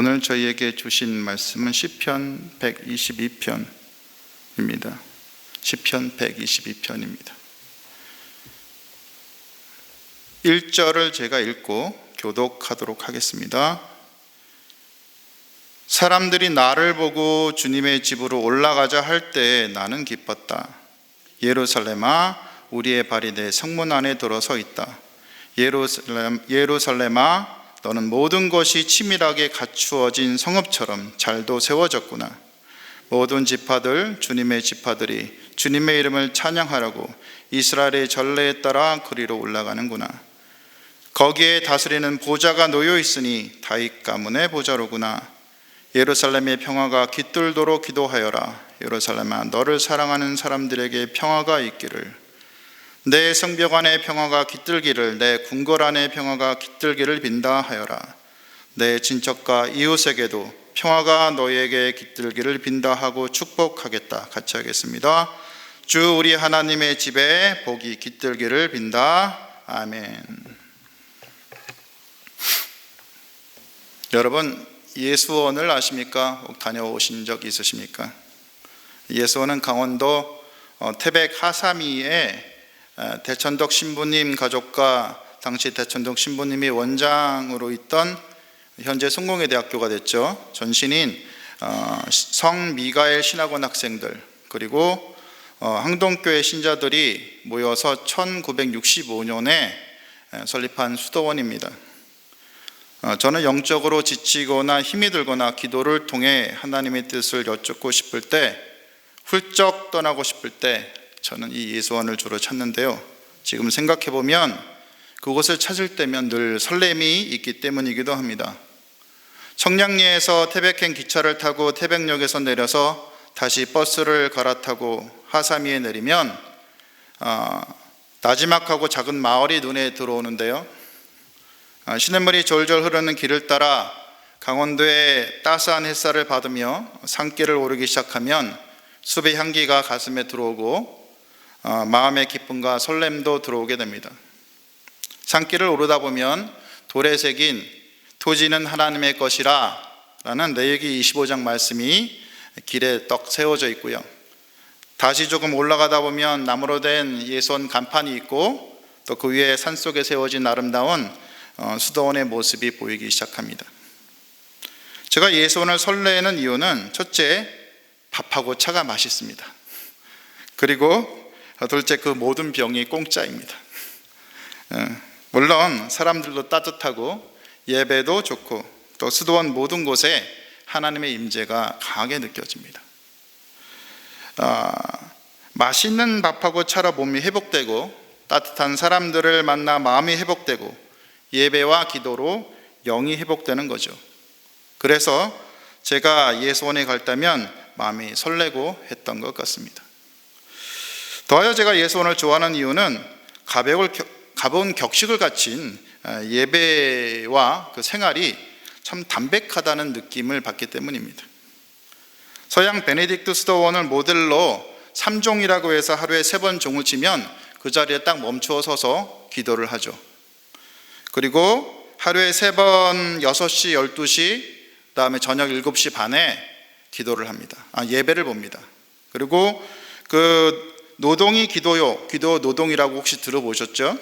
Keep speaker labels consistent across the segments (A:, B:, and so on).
A: 오늘 저희에게 주신 말씀은 시편 122편입니다. 시편 122편입니다. 1절을 제가 읽고 교독하도록 하겠습니다. 사람들이 나를 보고 주님의 집으로 올라가자 할 때 나는 기뻤다. 예루살렘아, 우리의 발이 내 성문 안에 들어서 있다. 예루살렘아, 너는 모든 것이 치밀하게 갖추어진 성읍처럼 잘도 세워졌구나. 모든 지파들, 주님의 지파들이 주님의 이름을 찬양하라고 이스라엘의 전례에 따라 그리로 올라가는구나. 거기에 다스리는 보좌가 놓여 있으니 다윗 가문의 보좌로구나. 예루살렘의 평화가 깃들도록 기도하여라. 예루살렘아, 너를 사랑하는 사람들에게 평화가 있기를. 내 성벽 안에 평화가 깃들기를, 내 궁궐 안에 평화가 깃들기를 빈다 하여라. 내 친척과 이웃에게도 평화가 너희에게 깃들기를 빈다 하고 축복하겠다. 같이 하겠습니다. 주 우리 하나님의 집에 복이 깃들기를 빈다. 아멘. 여러분, 예수원을 아십니까? 다녀오신 적 있으십니까? 예수원은 강원도 태백 하사미에 대천덕 신부님 가족과 당시 대천덕 신부님이 원장으로 있던 현재 성공회대학교가 됐죠. 전신인 성미가엘 신학원 학생들 그리고 항동교회 신자들이 모여서 1965년에 설립한 수도원입니다. 저는 영적으로 지치거나 힘이 들거나 기도를 통해 하나님의 뜻을 여쭙고 싶을 때, 훌쩍 떠나고 싶을 때 저는 이 예수원을 주로 찾는데요, 지금 생각해보면 그곳을 찾을 때면 늘 설렘이 있기 때문이기도 합니다. 청량리에서 태백행 기차를 타고 태백역에서 내려서 다시 버스를 갈아타고 하사미에 내리면 나지막하고 작은 마을이 눈에 들어오는데요, 시냇물이 졸졸 흐르는 길을 따라 강원도의 따스한 햇살을 받으며 산길을 오르기 시작하면 숲의 향기가 가슴에 들어오고 마음의 기쁨과 설렘도 들어오게 됩니다. 산길을 오르다 보면 돌에 새긴 토지는 하나님의 것이라 라는 레위기 25장 말씀이 길에 떡 세워져 있고요, 다시 조금 올라가다 보면 나무로 된 예수원 간판이 있고 또 그 위에 산속에 세워진 아름다운 수도원의 모습이 보이기 시작합니다. 제가 예수원을 설레는 이유는 첫째, 밥하고 차가 맛있습니다. 그리고 둘째, 그 모든 병이 공짜입니다. 물론 사람들도 따뜻하고 예배도 좋고 또 수도원 모든 곳에 하나님의 임재가 강하게 느껴집니다. 맛있는 밥하고 차로 몸이 회복되고 따뜻한 사람들을 만나 마음이 회복되고 예배와 기도로 영이 회복되는 거죠. 그래서 제가 예수원에 갈 때면 마음이 설레고 했던 것 같습니다. 더하여 제가 예수원을 좋아하는 이유는 가벼운 격식을 갖춘 예배와 그 생활이 참 담백하다는 느낌을 받기 때문입니다. 서양 베네딕트 수도원을 모델로 3종이라고 해서 하루에 3번 종을 치면 그 자리에 딱 멈추어 서서 기도를 하죠. 그리고 하루에 3번 6시, 12시, 그 다음에 저녁 7시 반에 기도를 합니다. 예배를 봅니다. 그리고 그 노동이 기도요, 기도 노동이라고 혹시 들어보셨죠?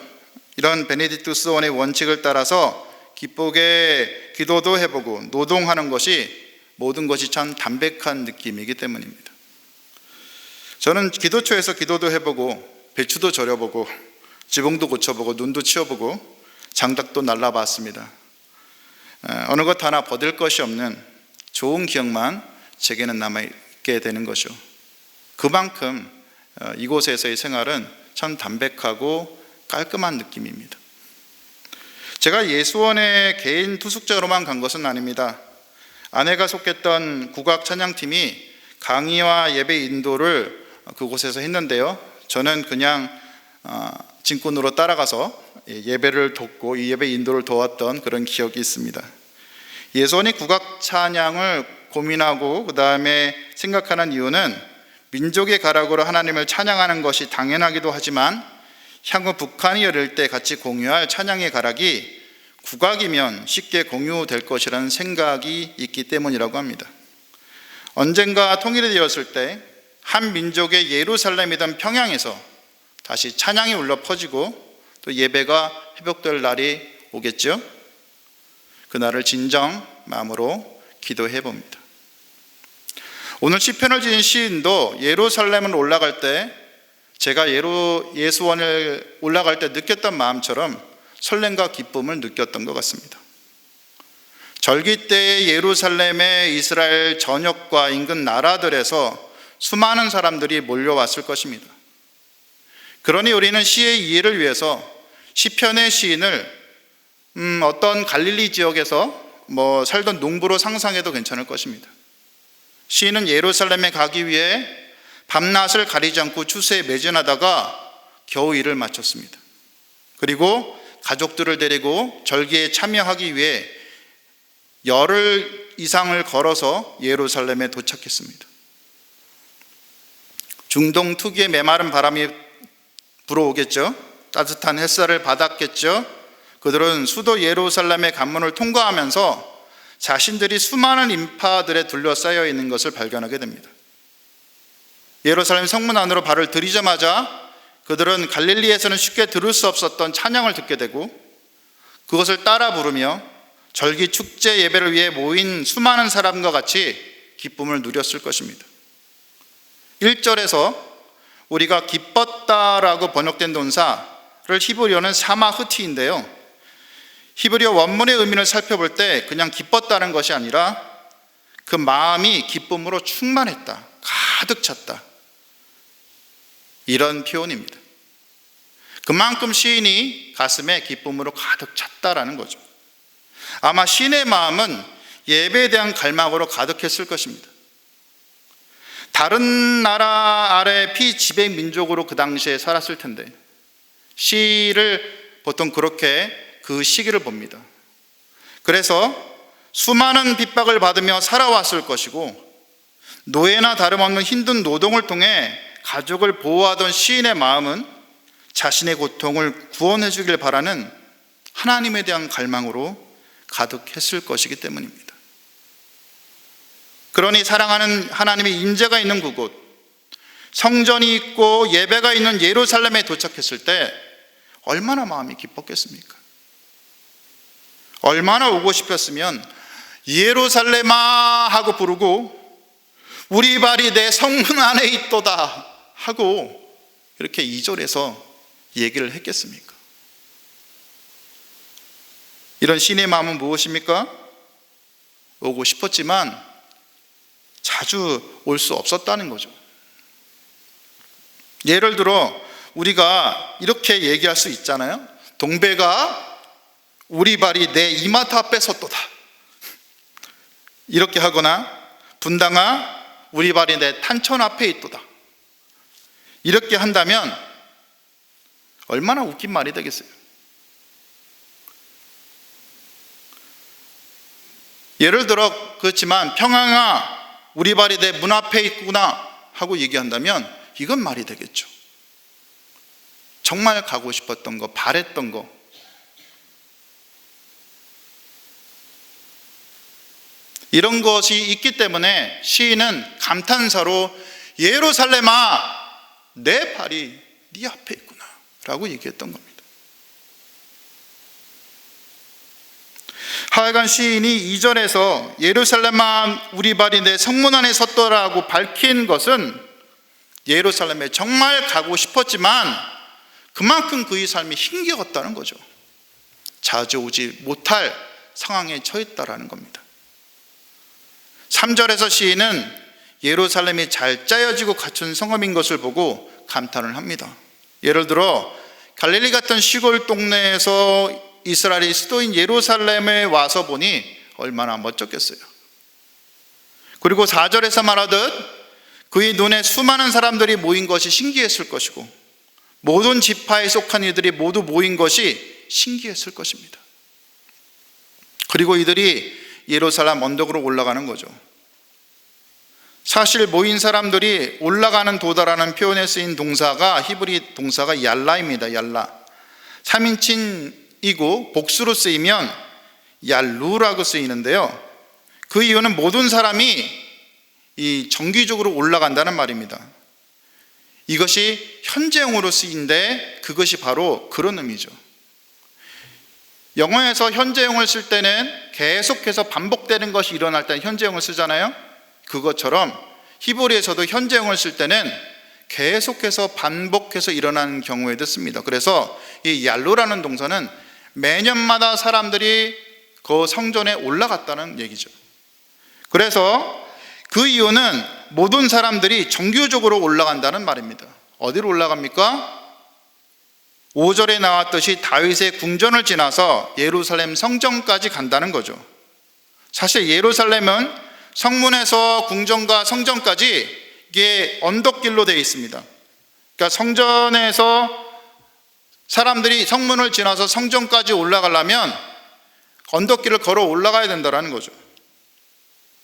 A: 이런 베네딕트 수도원의 원칙을 따라서 기쁘게 기도도 해보고 노동하는 것이 모든 것이 참 담백한 느낌이기 때문입니다. 저는 기도처에서 기도도 해보고 배추도 절여보고 지붕도 고쳐보고 눈도 치워보고 장닭도 날라봤습니다. 어느 것 하나 버릴 것이 없는 좋은 기억만 제게는 남아있게 되는 것이죠. 그만큼 이곳에서의 생활은 참 담백하고 깔끔한 느낌입니다. 제가 예수원에 개인 투숙자로만 간 것은 아닙니다. 아내가 속했던 국악 찬양팀이 강의와 예배 인도를 그곳에서 했는데요, 저는 그냥 짐꾼으로 따라가서 예배를 돕고 이 예배 인도를 도왔던 그런 기억이 있습니다. 예수원이 국악 찬양을 고민하고 그 다음에 생각하는 이유는 민족의 가락으로 하나님을 찬양하는 것이 당연하기도 하지만 향후 북한이 열릴 때 같이 공유할 찬양의 가락이 국악이면 쉽게 공유될 것이라는 생각이 있기 때문이라고 합니다. 언젠가 통일이 되었을 때 한 민족의 예루살렘이던 평양에서 다시 찬양이 울려 퍼지고 또 예배가 회복될 날이 오겠죠. 그날을 진정 마음으로 기도해 봅니다. 오늘 시편을 지은 시인도 예루살렘을 올라갈 때 제가 예수원을 올라갈 때 느꼈던 마음처럼 설렘과 기쁨을 느꼈던 것 같습니다. 절기 때의 예루살렘의 이스라엘 전역과 인근 나라들에서 수많은 사람들이 몰려왔을 것입니다. 그러니 우리는 시의 이해를 위해서 시편의 시인을 어떤 갈릴리 지역에서 살던 농부로 상상해도 괜찮을 것입니다. 시인은 예루살렘에 가기 위해 밤낮을 가리지 않고 추수에 매진하다가 겨우 일을 마쳤습니다. 그리고 가족들을 데리고 절기에 참여하기 위해 열흘 이상을 걸어서 예루살렘에 도착했습니다. 중동 특유의 메마른 바람이 불어오겠죠. 따뜻한 햇살을 받았겠죠. 그들은 수도 예루살렘의 관문을 통과하면서 자신들이 수많은 인파들에 둘러싸여 있는 것을 발견하게 됩니다. 예루살렘 성문 안으로 발을 들이자마자 그들은 갈릴리에서는 쉽게 들을 수 없었던 찬양을 듣게 되고 그것을 따라 부르며 절기 축제 예배를 위해 모인 수많은 사람과 같이 기쁨을 누렸을 것입니다. 1절에서 우리가 기뻤다라고 번역된 동사를 히브리어는 사마흐티인데요, 히브리어 원문의 의미를 살펴볼 때 그냥 기뻤다는 것이 아니라 그 마음이 기쁨으로 충만했다, 가득 찼다, 이런 표현입니다. 그만큼 시인이 가슴에 기쁨으로 가득 찼다라는 거죠. 아마 시인의 마음은 예배에 대한 갈망으로 가득했을 것입니다. 다른 나라 아래 피지배 민족으로 그 당시에 살았을 텐데 시를 보통 그렇게 그 시기를 봅니다. 그래서 수많은 핍박을 받으며 살아왔을 것이고 노예나 다름없는 힘든 노동을 통해 가족을 보호하던 시인의 마음은 자신의 고통을 구원해 주길 바라는 하나님에 대한 갈망으로 가득했을 것이기 때문입니다. 그러니 사랑하는 하나님의 임재가 있는 그곳, 성전이 있고 예배가 있는 예루살렘에 도착했을 때 얼마나 마음이 기뻤겠습니까? 얼마나 오고 싶었으면 예루살렘아 하고 부르고 우리 발이 내 성문 안에 있도다 하고 이렇게 2절에서 얘기를 했겠습니까? 이런 시인의 마음은 무엇입니까? 오고 싶었지만 자주 올 수 없었다는 거죠. 예를 들어 우리가 이렇게 얘기할 수 있잖아요. 동배가 우리 발이 내 이마트 앞에 섰도다, 이렇게 하거나 분당아 우리 발이 내 탄천 앞에 있도다, 이렇게 한다면 얼마나 웃긴 말이 되겠어요. 예를 들어 그렇지만 평양아 우리 발이 내 문 앞에 있구나 하고 얘기한다면 이건 말이 되겠죠. 정말 가고 싶었던 거, 바랬던 거. 이런 것이 있기 때문에 시인은 감탄사로 예루살렘아 내 발이 네 앞에 있구나 라고 얘기했던 겁니다. 하여간 시인이 2절에서 예루살렘아 우리 발이 내 성문 안에 섰더라고 밝힌 것은 예루살렘에 정말 가고 싶었지만 그만큼 그의 삶이 힘겨웠다는 거죠. 자주 오지 못할 상황에 처했다라는 겁니다. 3절에서 시인은 예루살렘이 잘 짜여지고 갖춘 성읍인 것을 보고 감탄을 합니다. 예를 들어 갈릴리 같은 시골 동네에서 이스라엘의 수도인 예루살렘에 와서 보니 얼마나 멋졌겠어요. 그리고 4절에서 말하듯 그의 눈에 수많은 사람들이 모인 것이 신기했을 것이고 모든 지파에 속한 이들이 모두 모인 것이 신기했을 것입니다. 그리고 이들이 예루살렘 언덕으로 올라가는 거죠. 사실 모인 사람들이 올라가는 도다라는 표현에 쓰인 동사가 히브리 동사가 얄라입니다. 얄라. 3인칭 이고 복수로 쓰이면 얄루라고 쓰이는데요. 그 이유는 모든 사람이 이 정기적으로 올라간다는 말입니다. 이것이 현재형으로 쓰인데 그것이 바로 그런 의미죠. 영어에서 현재형을 쓸 때는 계속해서 반복되는 것이 일어날 때는 현재형을 쓰잖아요. 그것처럼 히브리에서도 현재형을 쓸 때는 계속해서 반복해서 일어나는 경우에도 씁니다. 그래서 이 얄로라는 동사는 매년마다 사람들이 그 성전에 올라갔다는 얘기죠. 그래서 그 이유는 모든 사람들이 정규적으로 올라간다는 말입니다. 어디로 올라갑니까? 5절에 나왔듯이 다윗의 궁전을 지나서 예루살렘 성전까지 간다는 거죠. 사실 예루살렘은 성문에서 궁전과 성전까지 이게 언덕길로 되어 있습니다. 그러니까 성전에서 사람들이 성문을 지나서 성전까지 올라가려면 언덕길을 걸어 올라가야 된다는 거죠.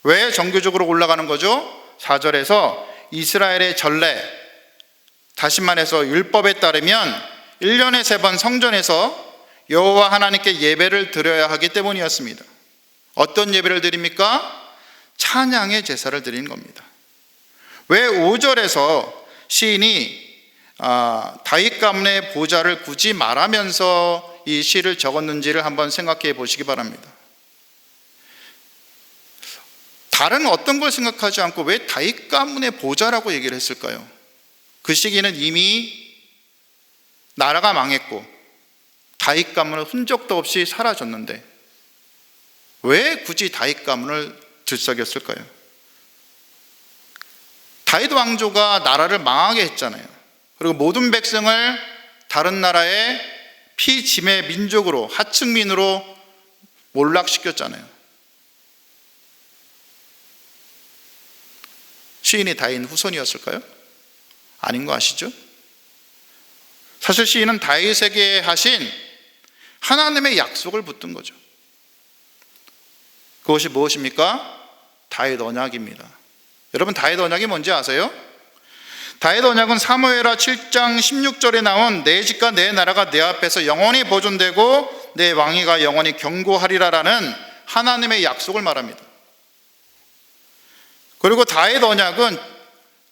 A: 왜 정규적으로 올라가는 거죠? 4절에서 이스라엘의 전례, 다시 말해서 율법에 따르면 1년에 3번 성전에서 여호와 하나님께 예배를 드려야 하기 때문이었습니다. 어떤 예배를 드립니까? 찬양의 제사를 드리는 겁니다. 왜 5절에서 시인이 다윗 가문의 보좌를 굳이 말하면서 이 시를 적었는지를 한번 생각해 보시기 바랍니다. 다른 어떤 걸 생각하지 않고 왜 다윗 가문의 보좌라고 얘기를 했을까요? 그 시기는 이미 나라가 망했고 다윗 가문은 흔적도 없이 사라졌는데 왜 굳이 다윗 가문을 들썩였을까요? 다윗 왕조가 나라를 망하게 했잖아요. 그리고 모든 백성을 다른 나라의 피지배 민족으로, 하층민으로 몰락시켰잖아요. 시인이 다윗 후손이었을까요? 아닌 거 아시죠? 사실 시인은 다윗에게 하신 하나님의 약속을 붙든 거죠. 그것이 무엇입니까? 다윗 언약입니다. 여러분, 다윗 언약이 뭔지 아세요? 다윗 언약은 사무엘하 7장 16절에 나온 내 집과 내 나라가 내 앞에서 영원히 보존되고 내 왕위가 영원히 견고하리라라는 하나님의 약속을 말합니다. 그리고 다윗 언약은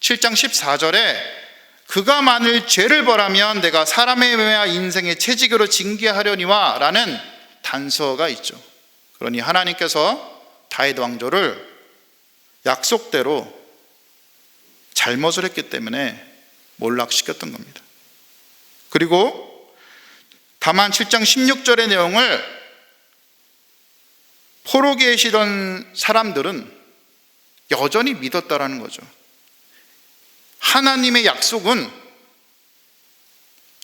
A: 7장 14절에 그가 만일 죄를 벌하면 내가 사람의 매와 인생의 채찍으로 징계하려니와 라는 단서가 있죠. 그러니 하나님께서 다윗 왕조를 약속대로 잘못을 했기 때문에 몰락시켰던 겁니다. 그리고 다만 7장 16절의 내용을 포로기에 계시던 사람들은 여전히 믿었다라는 거죠. 하나님의 약속은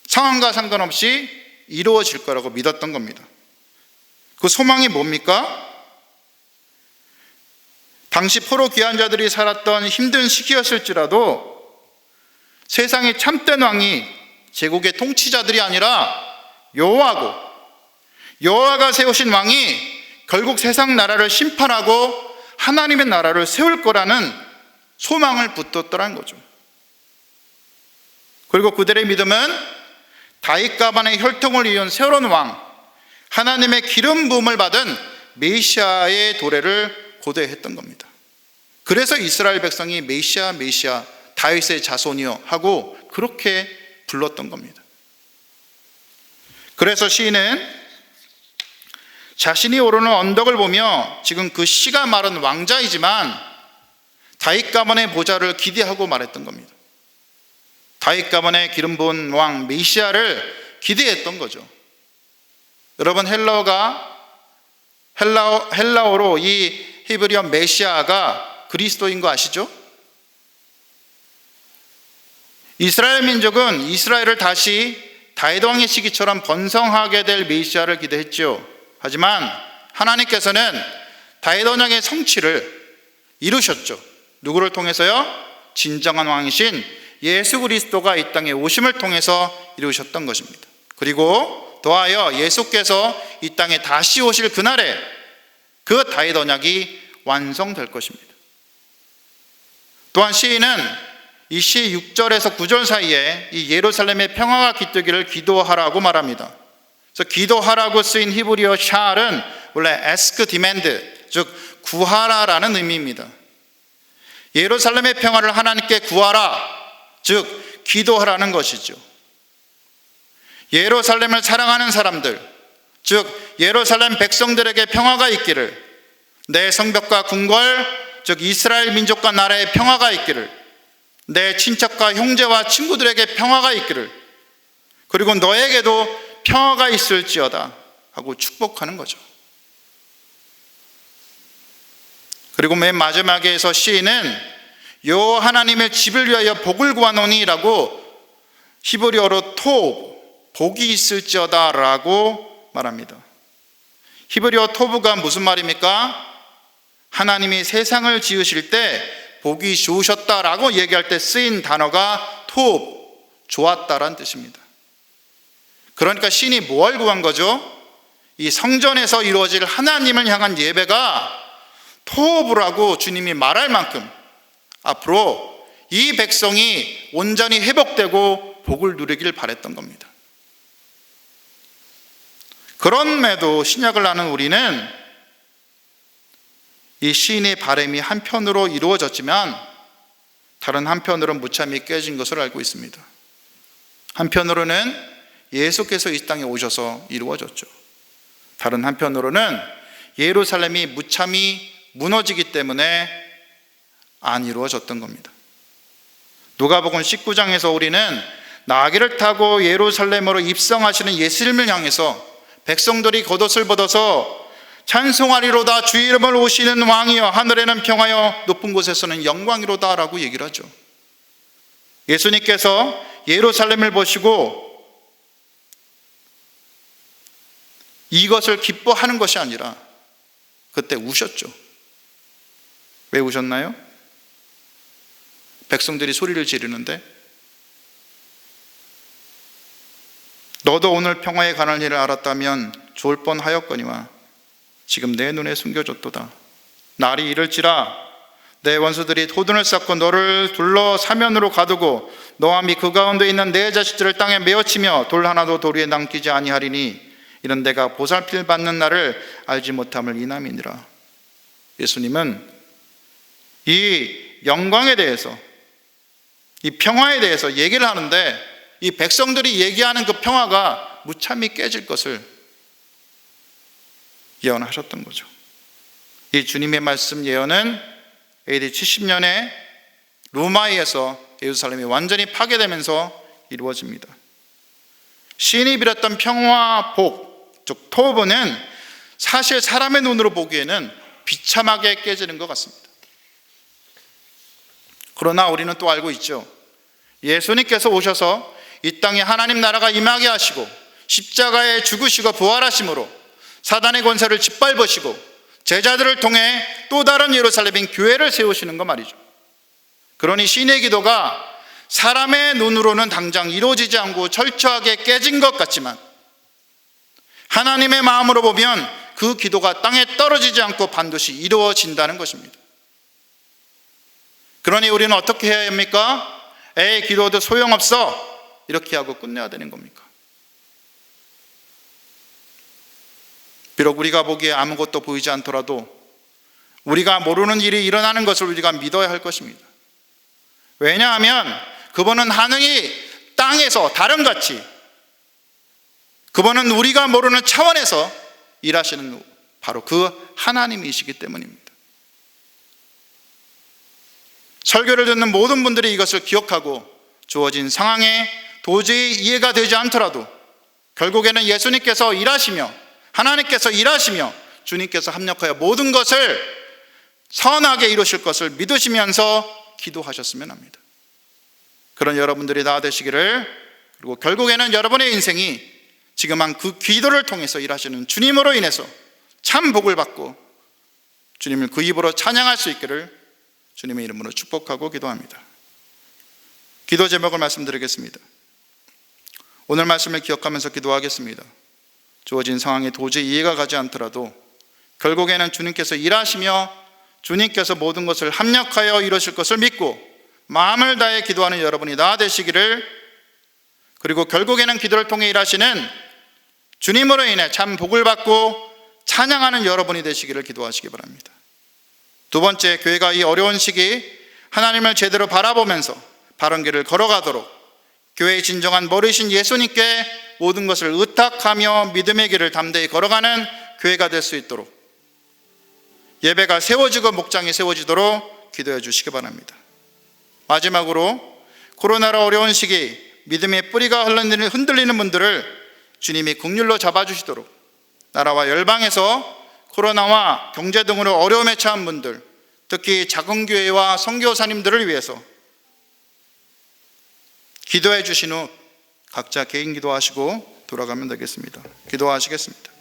A: 상황과 상관없이 이루어질 거라고 믿었던 겁니다. 그 소망이 뭡니까? 당시 포로 귀환자들이 살았던 힘든 시기였을지라도 세상의 참된 왕이 제국의 통치자들이 아니라 여호와고, 여호와가 세우신 왕이 결국 세상 나라를 심판하고 하나님의 나라를 세울 거라는 소망을 붙었더라는 거죠. 그리고 그들의 믿음은 다윗 가문의 혈통을 이은 새로운 왕, 하나님의 기름 부음을 받은 메시아의 도래를 고대했던 겁니다. 그래서 이스라엘 백성이 메시아 메시아 다윗의 자손이여 하고 그렇게 불렀던 겁니다. 그래서 시인은 자신이 오르는 언덕을 보며 지금 그 씨가 마른 왕자이지만 다윗 가문의 보좌를 기대하고 말했던 겁니다. 다윗 가문의 기름 부은 왕 메시아를 기대했던 거죠. 여러분, 헬라어로 이 히브리어 메시아가 그리스도인 거 아시죠? 이스라엘 민족은 이스라엘을 다시 다윗 왕의 시기처럼 번성하게 될 메시아를 기대했죠. 하지만 하나님께서는 다윗 언약의 성취를 이루셨죠. 누구를 통해서요? 진정한 왕이신 예수 그리스도가 이 땅에 오심을 통해서 이루셨던 것입니다. 그리고 더하여 예수께서 이 땅에 다시 오실 그날에 그 다윗 언약이 완성될 것입니다. 또한 시인은 이 시 6절에서 9절 사이에 이 예루살렘의 평화가 깃들기를 기도하라고 말합니다. 그래서 기도하라고 쓰인 히브리어 샬은 원래 ask, demand, 즉 구하라라는 의미입니다. 예루살렘의 평화를 하나님께 구하라, 즉 기도하라는 것이죠. 예루살렘을 사랑하는 사람들, 즉 예루살렘 백성들에게 평화가 있기를, 내 성벽과 궁궐, 즉 이스라엘 민족과 나라의 평화가 있기를, 내 친척과 형제와 친구들에게 평화가 있기를, 그리고 너에게도 평화가 있을지어다 하고 축복하는 거죠. 그리고 맨 마지막에서 시인은 여호와 하나님의 집을 위하여 복을 구하노니라고 히브리어로 토브, 복이 있을지어다 라고 말합니다. 히브리어 토브가 무슨 말입니까? 하나님이 세상을 지으실 때 복이 좋으셨다라고 얘기할 때 쓰인 단어가 토브, 좋았다라는 뜻입니다. 그러니까 신이 뭘 구한 거죠? 이 성전에서 이루어질 하나님을 향한 예배가 토브라고 주님이 말할 만큼 앞으로 이 백성이 온전히 회복되고 복을 누리길 바랬던 겁니다. 그럼에도 신약을 아는 우리는 이 시인의 바람이 한편으로 이루어졌지만 다른 한편으로는 무참히 깨진 것을 알고 있습니다. 한편으로는 예수께서 이 땅에 오셔서 이루어졌죠. 다른 한편으로는 예루살렘이 무참히 무너지기 때문에 안 이루어졌던 겁니다. 누가복음 19장에서 우리는 나귀를 타고 예루살렘으로 입성하시는 예수님을 향해서 백성들이 겉옷을 벗어서 찬송하리로다 주 이름을 오시는 왕이여, 하늘에는 평화여 높은 곳에서는 영광이로다 라고 얘기를 하죠. 예수님께서 예루살렘을 보시고 이것을 기뻐하는 것이 아니라 그때 우셨죠. 왜 우셨나요? 백성들이 소리를 지르는데 너도 오늘 평화에 관한 일을 알았다면 좋을 뻔하였거니와 지금 내 눈에 숨겨졌도다. 날이 이를지라 내 원수들이 토둔을 쌓고 너를 둘러 사면으로 가두고 너와 및 그 가운데 있는 내 자식들을 땅에 메어치며 돌 하나도 돌 위에 남기지 아니하리니 이런 내가 보살필 받는 날을 알지 못함을 이남이니라. 예수님은 이 영광에 대해서, 이 평화에 대해서 얘기를 하는데 이 백성들이 얘기하는 그 평화가 무참히 깨질 것을 예언하셨던 거죠. 이 주님의 말씀 예언은 AD 70년에 로마에서 예루살렘이 완전히 파괴되면서 이루어집니다. 시인이 빌었던 평화, 복, 즉 토브는 사실 사람의 눈으로 보기에는 비참하게 깨지는 것 같습니다. 그러나 우리는 또 알고 있죠. 예수님께서 오셔서 이 땅에 하나님 나라가 임하게 하시고 십자가에 죽으시고 부활하심으로 사단의 권세를 짓밟으시고 제자들을 통해 또 다른 예루살렘인 교회를 세우시는 거 말이죠. 그러니 시인의 기도가 사람의 눈으로는 당장 이루어지지 않고 철저하게 깨진 것 같지만 하나님의 마음으로 보면 그 기도가 땅에 떨어지지 않고 반드시 이루어진다는 것입니다. 그러니 우리는 어떻게 해야 합니까? 에이, 기도도 소용없어, 이렇게 하고 끝내야 되는 겁니까? 비록 우리가 보기에 아무것도 보이지 않더라도 우리가 모르는 일이 일어나는 것을 우리가 믿어야 할 것입니다. 왜냐하면 그분은 하늘이 땅에서 다름같이 그분은 우리가 모르는 차원에서 일하시는 바로 그 하나님이시기 때문입니다. 설교를 듣는 모든 분들이 이것을 기억하고 주어진 상황에 도저히 이해가 되지 않더라도 결국에는 예수님께서 일하시며 하나님께서 일하시며 주님께서 합력하여 모든 것을 선하게 이루실 것을 믿으시면서 기도하셨으면 합니다. 그런 여러분들이 다 되시기를, 그리고 결국에는 여러분의 인생이 지금 한 그 기도를 통해서 일하시는 주님으로 인해서 참 복을 받고 주님을 그 입으로 찬양할 수 있기를 주님의 이름으로 축복하고 기도합니다. 기도 제목을 말씀드리겠습니다. 오늘 말씀을 기억하면서 기도하겠습니다. 주어진 상황에 도저히 이해가 가지 않더라도 결국에는 주님께서 일하시며 주님께서 모든 것을 합력하여 이루실 것을 믿고 마음을 다해 기도하는 여러분이 다 되시기를, 그리고 결국에는 기도를 통해 일하시는 주님으로 인해 참 복을 받고 찬양하는 여러분이 되시기를 기도하시기 바랍니다. 두 번째, 교회가 이 어려운 시기 하나님을 제대로 바라보면서 바른 길을 걸어가도록 교회의 진정한 머리신 예수님께 모든 것을 의탁하며 믿음의 길을 담대히 걸어가는 교회가 될 수 있도록, 예배가 세워지고 목장이 세워지도록 기도해 주시기 바랍니다. 마지막으로 코로나로 어려운 시기 믿음의 뿌리가 흔들리는 분들을 주님이 긍휼로 잡아주시도록, 나라와 열방에서 코로나와 경제 등으로 어려움에 처한 분들, 특히 작은 교회와 선교사님들을 위해서 기도해 주신 후 각자 개인 기도하시고 돌아가면 되겠습니다. 기도하시겠습니다.